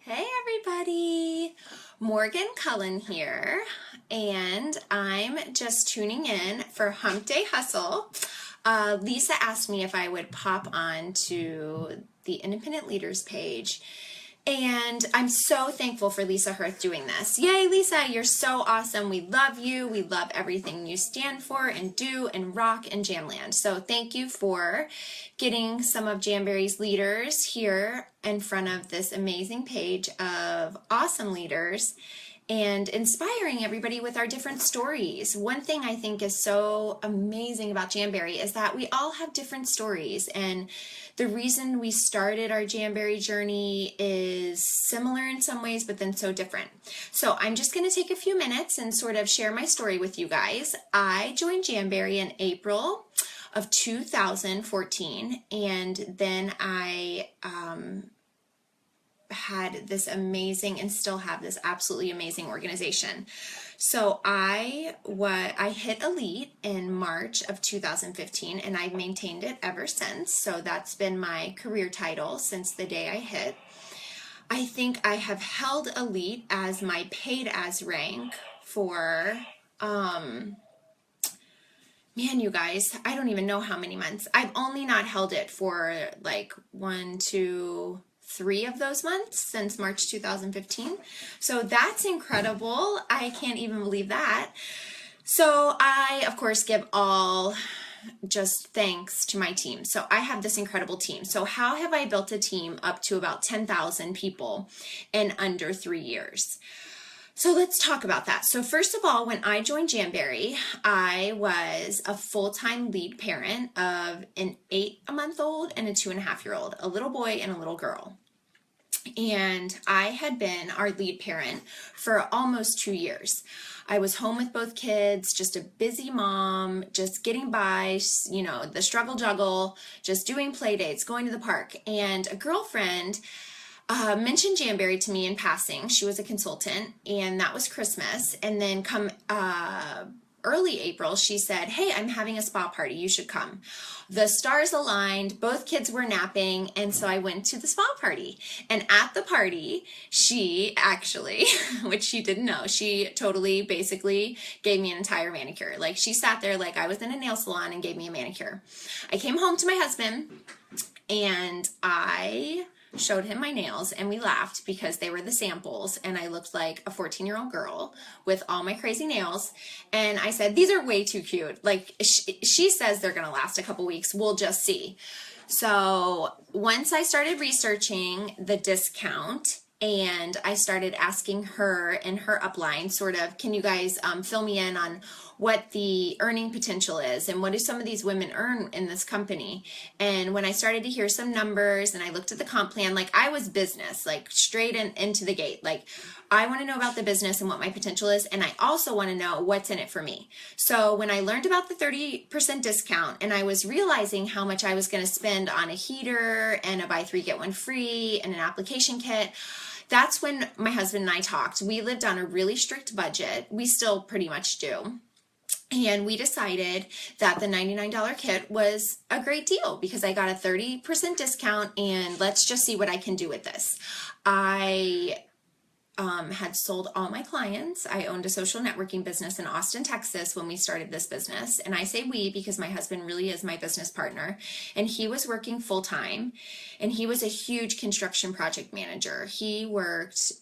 Hey everybody, Morgan Cullen here, and I'm just tuning in for Hump Day Hustle. Lisa asked me if I would pop on to the Independent Leaders page, and I'm so thankful for Lisa Hirth doing this. Yay, Lisa, you're so awesome. We love you. We love everything you stand for and do and rock in Jamland. So thank you for getting some of Jamberry's leaders here in front of this amazing page of awesome leaders and inspiring everybody with our different stories. One thing I think is so amazing about Jamberry is that we all have different stories, and the reason we started our Jamberry journey is similar in some ways, but then so different. So I'm just going to take a few minutes and sort of share my story with you guys. I joined Jamberry in April of 2014, and then I had this amazing and still have this absolutely amazing organization. So I hit elite in March of 2015, and I've maintained it ever since. So that's been my career title since the day I hit. I think I have held elite as my paid as rank for man, you guys, I don't even know how many months. I've only not held it for like 1, 2, 3 of those months since March 2015. So that's incredible. I can't even believe that. So I, of course, give all just thanks to my team. So I have this incredible team. So how have I built a team up to about 10,000 people in under 3 years? So let's talk about that. So first of all, when I joined Jamberry, I was a full-time lead parent of an 8-month-old and a 2.5-year-old, a little boy and a little girl. And I had been our lead parent for almost 2 years. I was home with both kids, just a busy mom, just getting by, you know, the struggle juggle, just doing play dates, going to the park. And a girlfriend mentioned Jamberry to me in passing. She was a consultant, and that was Christmas. And then come early April, she said, "Hey, I'm having a spa party. You should come." The stars aligned. Both kids were napping, and so I went to the spa party. And at the party, she actually, which she didn't know, she totally basically gave me an entire manicure. Like, she sat there like I was in a nail salon and gave me a manicure. I came home to my husband, and I showed him my nails, and we laughed because they were the samples, and I looked like a 14-year-old girl with all my crazy nails. And I said, "These are way too cute. Like, she says they're gonna last a couple weeks. We'll just see." So once I started researching the discount, and I started asking her and her upline, sort of, "Can you guys fill me in on what the earning potential is, and what do some of these women earn in this company?" And when I started to hear some numbers, and I looked at the comp plan, like, I was business, like straight into the gate. Like, I want to know about the business and what my potential is, and I also want to know what's in it for me. So when I learned about the 30% discount, and I was realizing how much I was going to spend on a heater and a buy 3 get 1 free and an application kit, that's when my husband and I talked. We lived on a really strict budget. We still pretty much do. And we decided that the $99 kit was a great deal because I got a 30% discount, and let's just see what I can do with this. I had sold all my clients. I owned a social networking business in Austin, Texas when we started this business. And I say we because my husband really is my business partner. And he was working full time, and he was a huge construction project manager. He worked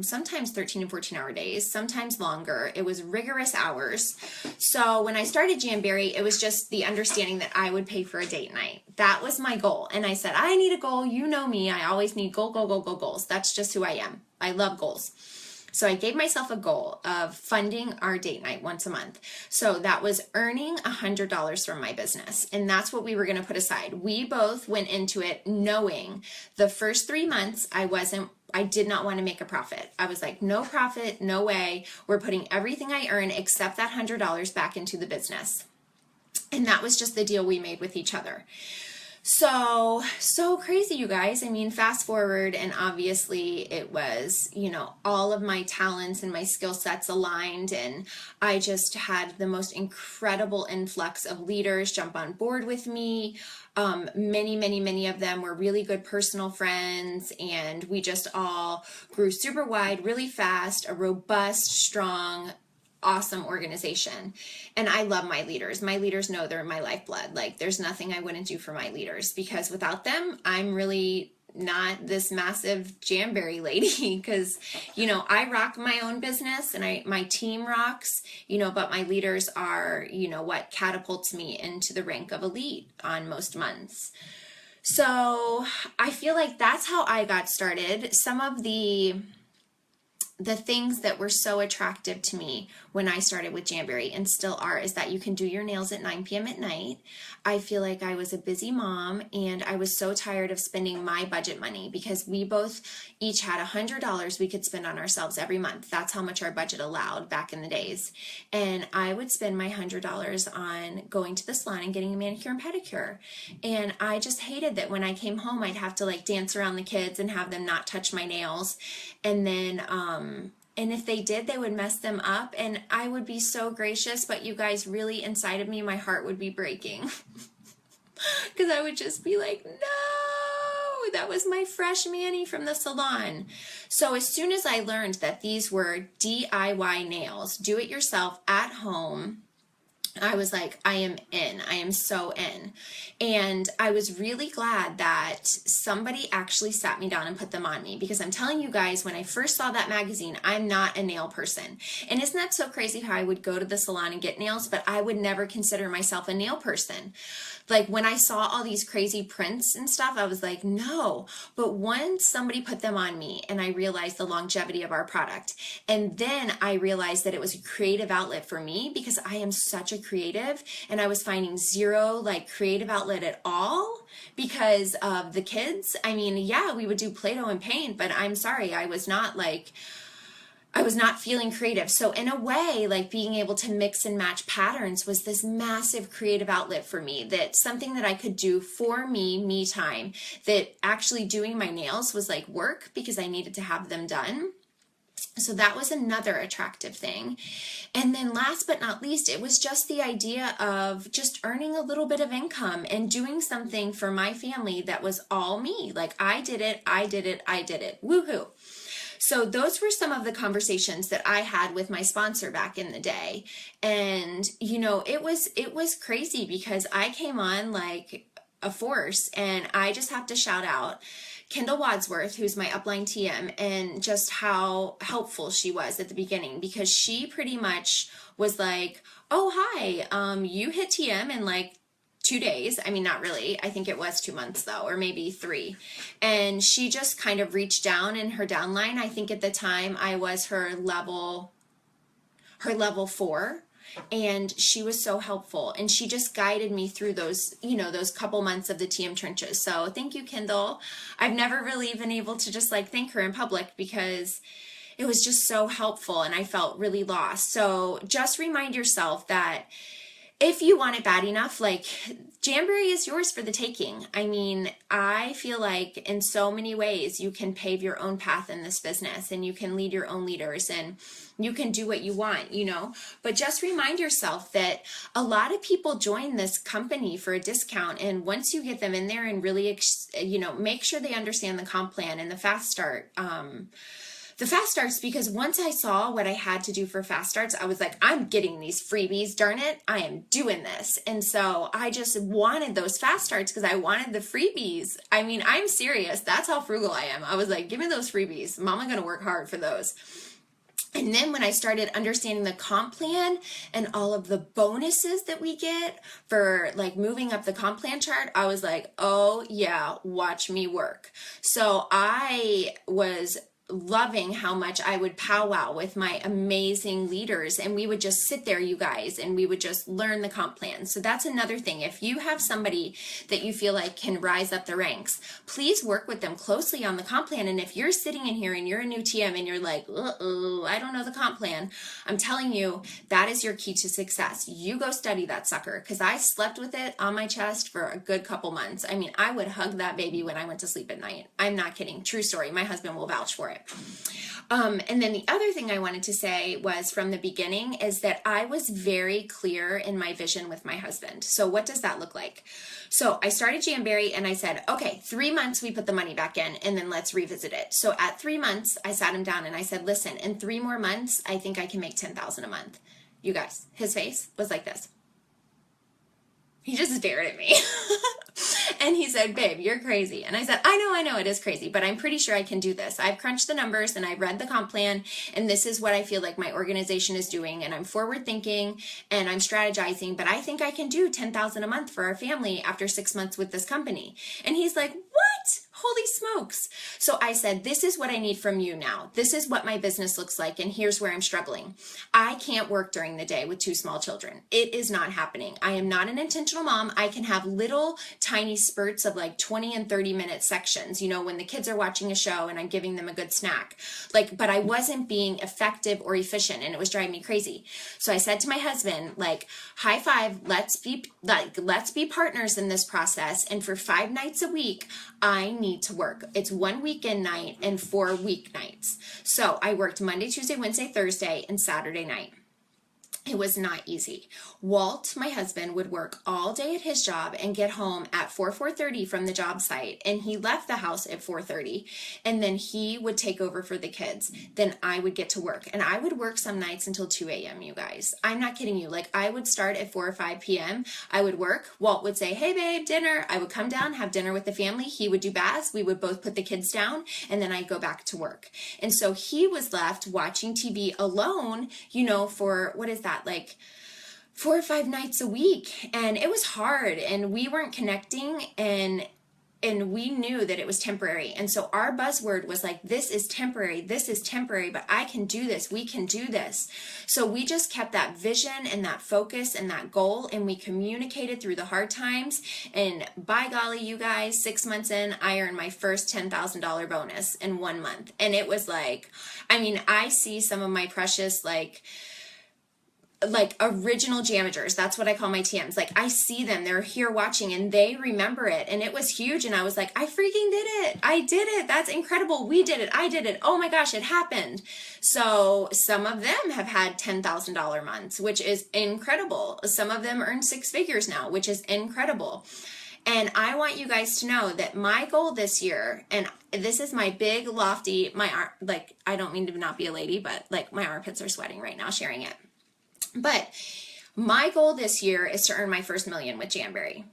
sometimes 13 and 14-hour days, sometimes longer. It was rigorous hours. So when I started Jamberry, it was just the understanding that I would pay for a date night. That was my goal. And I said, I need a goal. You know me. I always need goals. That's just who I am. I love goals. So I gave myself a goal of funding our date night once a month. So that was earning $100 from my business. And that's what we were going to put aside. We both went into it knowing the first 3 months I did not want to make a profit. I was like, no profit, no way. We're putting everything I earn except that $100 back into the business. And that was just the deal we made with each other. So crazy, you guys. I mean, fast forward, and obviously it was, all of my talents and my skill sets aligned, and I just had the most incredible influx of leaders jump on board with me. Many of them were really good personal friends, and we just all grew super wide, really fast, a robust, strong, awesome organization. And I love my leaders. My leaders know they're my lifeblood. Like, there's nothing I wouldn't do for my leaders, because without them, I'm really not this massive Jamberry lady, because I rock my own business, and my team rocks, but my leaders are what catapults me into the rank of elite on most months. So I feel like that's how I got started. Some of the things that were so attractive to me when I started with Jamberry, and still are, is that you can do your nails at 9 p.m. at night. I feel like I was a busy mom, and I was so tired of spending my budget money, because we both each had $100 we could spend on ourselves every month. That's how much our budget allowed back in the days. And I would spend my $100 on going to the salon and getting a manicure and pedicure. And I just hated that when I came home, I'd have to like dance around the kids and have them not touch my nails. And then, and if they did, they would mess them up, and I would be so gracious, but you guys, really inside of me, my heart would be breaking, because I would just be like, no, that was my fresh mani from the salon. So as soon as I learned that these were DIY nails, do it yourself at home, I was like, I am in. I am so in. And I was really glad that somebody actually sat me down and put them on me, because I'm telling you guys, when I first saw that magazine, I'm not a nail person. And isn't that so crazy how I would go to the salon and get nails, but I would never consider myself a nail person. Like, when I saw all these crazy prints and stuff, I was like, no. But once somebody put them on me, and I realized the longevity of our product, and then I realized that it was a creative outlet for me, because I am such a creative, and I was finding zero like creative outlet at all because of the kids. I mean, yeah, we would do Play-Doh and paint, but I'm sorry, I was not feeling creative. So in a way, like, being able to mix and match patterns was this massive creative outlet for me, that something that I could do for me time, that actually doing my nails was like work, because I needed to have them done. So that was another attractive thing. And then last but not least, it was just the idea of just earning a little bit of income and doing something for my family that was all me. Like, I did it. Woohoo. So those were some of the conversations that I had with my sponsor back in the day. And, it was crazy, because I came on like a force, and I just have to shout out Kendall Wadsworth, who's my upline TM, and just how helpful she was at the beginning, because she pretty much was like, oh, hi, you hit TM in like 2 days. I mean, not really. I think it was 2 months though, or maybe 3. And she just kind of reached down in her downline. I think at the time I was her level 4. And she was so helpful, and she just guided me through those, those couple months of the TM trenches. So thank you, Kendall. I've never really been able to just like thank her in public, because it was just so helpful, and I felt really lost. So just remind yourself that if you want it bad enough, like, Jamberry is yours for the taking. I mean, I feel like in so many ways you can pave your own path in this business, and you can lead your own leaders, and you can do what you want, but just remind yourself that a lot of people join this company for a discount. And once you get them in there and really, make sure they understand the comp plan and the fast start, fast starts, because once I saw what I had to do for fast starts, I was like, I'm getting these freebies, darn it, I am doing this. And so I just wanted those fast starts, because I wanted the freebies. I mean, I'm serious. That's how frugal I am. I was like, give me those freebies. Mama gonna work hard for those. And then when I started understanding the comp plan and all of the bonuses that we get for like moving up the comp plan chart, I was like, oh yeah, watch me work. So I was loving how much I would powwow with my amazing leaders, and we would just sit there, you guys, and we would just learn the comp plan. So that's another thing. If you have somebody that you feel like can rise up the ranks, please work with them closely on the comp plan. And if you're sitting in here and you're a new TM and you're like, uh-oh, I don't know the comp plan, I'm telling you, that is your key to success. You go study that sucker, because I slept with it on my chest for a good couple months. I mean, I would hug that baby when I went to sleep at night. I'm not kidding. True story. My husband will vouch for it. And then the other thing I wanted to say was, from the beginning, is that I was very clear in my vision with my husband. So what does that look like? So I started Jamberry and I said, okay, 3 months we put the money back in and then let's revisit it. So at 3 months, I sat him down and I said, listen, in 3 more months, I think I can make $10,000 a month. You guys, his face was like this. He just stared at me. And he said, babe, you're crazy. And I said, I know it is crazy, but I'm pretty sure I can do this. I've crunched the numbers and I've read the comp plan, and this is what I feel like my organization is doing. And I'm forward thinking and I'm strategizing, but I think I can do $10,000 a month for our family after 6 months with this company. And he's like, what? Holy smokes. So I said, this is what I need from you now. This is what my business looks like, and here's where I'm struggling. I can't work during the day with 2 small children. It is not happening. I am not an intentional mom. I can have little tiny spurts of like 20 and 30-minute sections, you know, when the kids are watching a show and I'm giving them a good snack. But I wasn't being effective or efficient, and it was driving me crazy. So I said to my husband, like, high five, let's be partners in this process. And for 5 nights a week, I need to work. It's 1 weekend night and 4 weeknights. So I worked Monday, Tuesday, Wednesday, Thursday, and Saturday night. It was not easy. Walt, my husband, would work all day at his job and get home at 4:30 from the job site. And he left the house at 4:30. And then he would take over for the kids. Then I would get to work. And I would work some nights until 2 a.m., you guys. I'm not kidding you. Like, I would start at 4 or 5 p.m. I would work. Walt would say, hey, babe, dinner. I would come down, have dinner with the family. He would do baths. We would both put the kids down. And then I'd go back to work. And so he was left watching TV alone, you know, for, what is that? Like 4 or 5 nights a week. And it was hard, and we weren't connecting, and we knew that it was temporary. And so our buzzword was like, this is temporary, but I can do this, we can do this. So we just kept that vision and that focus and that goal, and we communicated through the hard times. And by golly, you guys, 6 months in, I earned my first $10,000 bonus in 1 month. And it was like, I mean, I see some of my precious, like original Jammagers. That's what I call my TMs. Like, I see them, they're here watching, and they remember it. And it was huge. And I was like, I freaking did it. I did it. That's incredible. We did it. I did it. Oh my gosh, it happened. So some of them have had $10,000 months, which is incredible. Some of them earn 6 figures now, which is incredible. And I want you guys to know that my goal this year, and this is my big lofty, I don't mean to not be a lady, but like, my armpits are sweating right now sharing it. But my goal this year is to earn my first $1 million with Jamberry.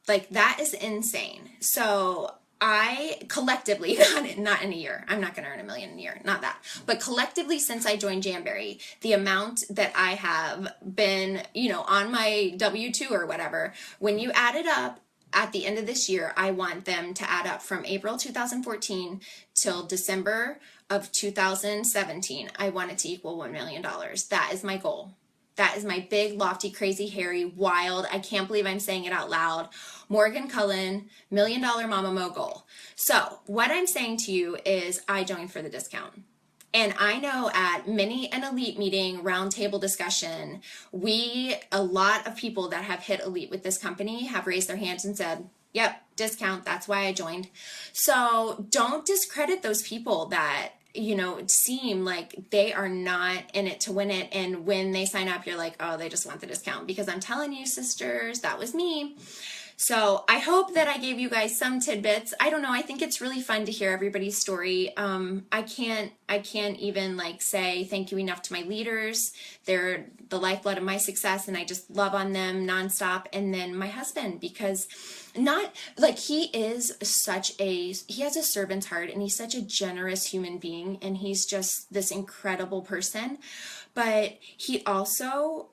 Like, that is insane. So I collectively got it, not in a year. I'm not going to earn $1 million in a year, not that. But collectively, since I joined Jamberry, the amount that I have been, you know, on my W-2 or whatever, when you add it up, at the end of this year, I want them to add up from April 2014 till December of 2017. I want it to equal $1 million. That is my goal. That is my big, lofty, crazy, hairy, wild, I can't believe I'm saying it out loud, Morgan Cullen, $1 million Mama Mo goal. So what I'm saying to you is, I joined for the discount. And I know at many an elite meeting, roundtable discussion, a lot of people that have hit elite with this company have raised their hands and said, yep, discount, that's why I joined. So don't discredit those people that, you know, seem like they are not in it to win it. And when they sign up, you're like, oh, they just want the discount. Because I'm telling you, sisters, that was me. So I hope that I gave you guys some tidbits. I don't know. I think it's really fun to hear everybody's story. I can't even like say thank you enough to my leaders. They're the lifeblood of my success, and I just love on them nonstop. And then my husband, because he has a servant's heart, and he's such a generous human being, and he's just this incredible person. But he also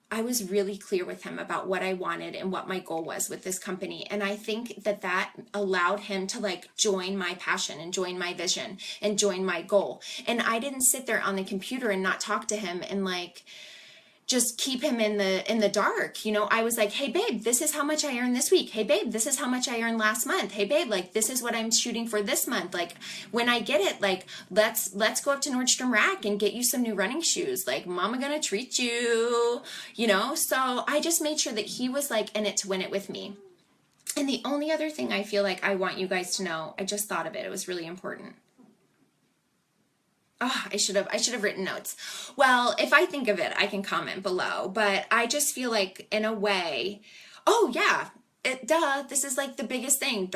I was really clear with him about what I wanted and what my goal was with this company. And I think that that allowed him to like join my passion and join my vision and join my goal. And I didn't sit there on the computer and not talk to him and like just keep him in the dark. You know, I was like, hey babe, this is how much I earned this week. Hey babe, this is how much I earned last month. Hey babe, like this is what I'm shooting for this month. Like when I get it, like let's go up to Nordstrom Rack and get you some new running shoes. Like mama gonna treat you, you know? So I just made sure that he was like in it to win it with me. And the only other thing I feel like I want you guys to know, I just thought of it. It was really important. Oh, I should have written notes. Well, if I think of it, I can comment below, but I just feel like in a way, oh yeah, this is like the biggest thing.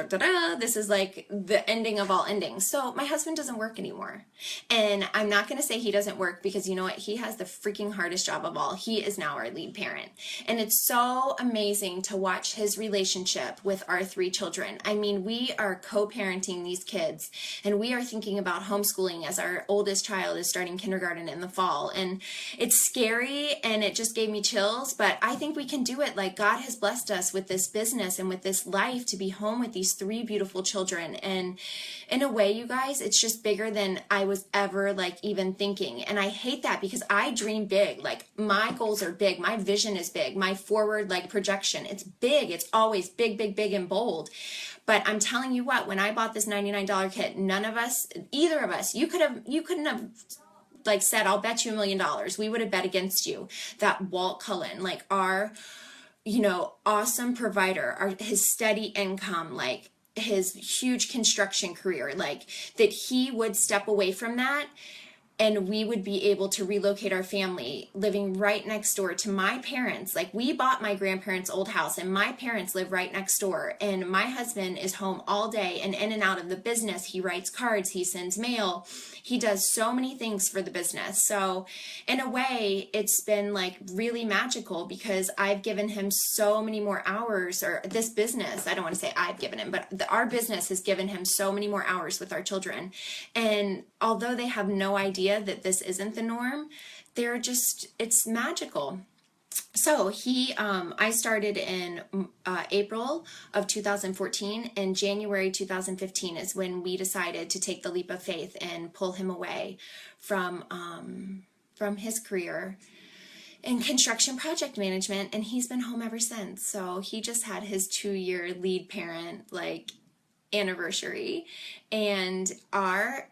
This is like the ending of all endings. So my husband doesn't work anymore. And I'm not going to say he doesn't work because you know what? He has the freaking hardest job of all. He is now our lead parent. And it's so amazing to watch his relationship with our 3 children. I mean, we are co-parenting these kids and we are thinking about homeschooling as our oldest child is starting kindergarten in the fall. And it's scary and it just gave me chills, but I think we can do it. Like God has blessed us with this business and with this life to be home with these 3 beautiful children. And in a way, you guys, it's just bigger than I was ever like even thinking. And I hate that because I dream big. Like my goals are big. My vision is big. My forward like projection, it's big. It's always big, big, big and bold. But I'm telling you what, when I bought this $99 kit, none of us, either of us, you couldn't have like said, I'll bet you $1 million. We would have bet against you that Walt Cullen, like our, you know, awesome provider, his steady income, like his huge construction career, like that he would step away from that and we would be able to relocate our family living right next door to my parents. Like we bought my grandparents' old house and my parents live right next door. And my husband is home all day and in and out of the business. He writes cards, he sends mail. He does so many things for the business. So in a way, it's been like really magical because I've given him so many more hours, or this business, I don't want to say I've given him, but our business has given him so many more hours with our children. And although they have no idea that this isn't the norm, they're just, it's magical. So I started in April of 2014, and January 2015 is when we decided to take the leap of faith and pull him away from his career in construction project management, and he's been home ever since. So he just had his 2-year lead parent like anniversary, and our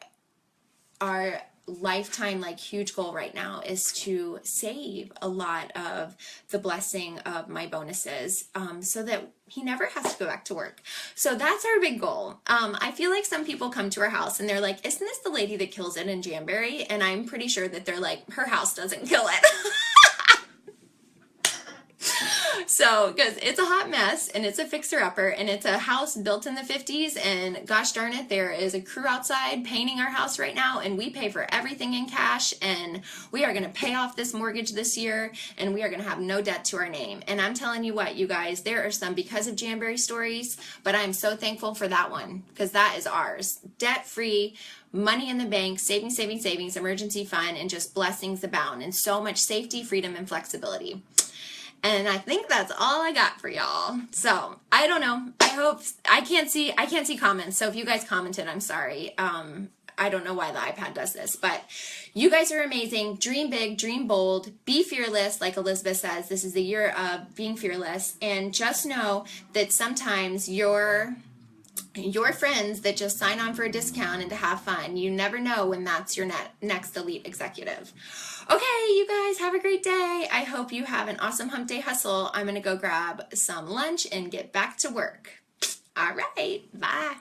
lifetime like huge goal right now is to save a lot of the blessing of my bonuses so that he never has to go back to work. So that's our big goal. I feel like some people come to our house and they're like, isn't this the lady that kills it in Jamberry? And I'm pretty sure that they're like, her house doesn't kill it. So, because it's a hot mess and it's a fixer-upper and it's a house built in the 50s, and gosh darn it, there is a crew outside painting our house right now, and we pay for everything in cash, and we are going to pay off this mortgage this year, and we are going to have no debt to our name. And I'm telling you what, you guys, there are some because of Jamberry stories, but I'm so thankful for that one because that is ours. Debt-free, money in the bank, savings, savings, savings, emergency fund, and just blessings abound, and so much safety, freedom, and flexibility. And I think that's all I got for y'all. So I don't know. I hope I can't see comments. So if you guys commented, I'm sorry. I don't know why the iPad does this, but you guys are amazing. Dream big, dream bold, be fearless. Like Elizabeth says, this is the year of being fearless. And just know that sometimes your friends that just sign on for a discount and to have fun, you never know when that's your next elite executive. Okay, you guys have a great day. I hope you have an awesome hump day hustle. I'm going to go grab some lunch and get back to work. All right, bye.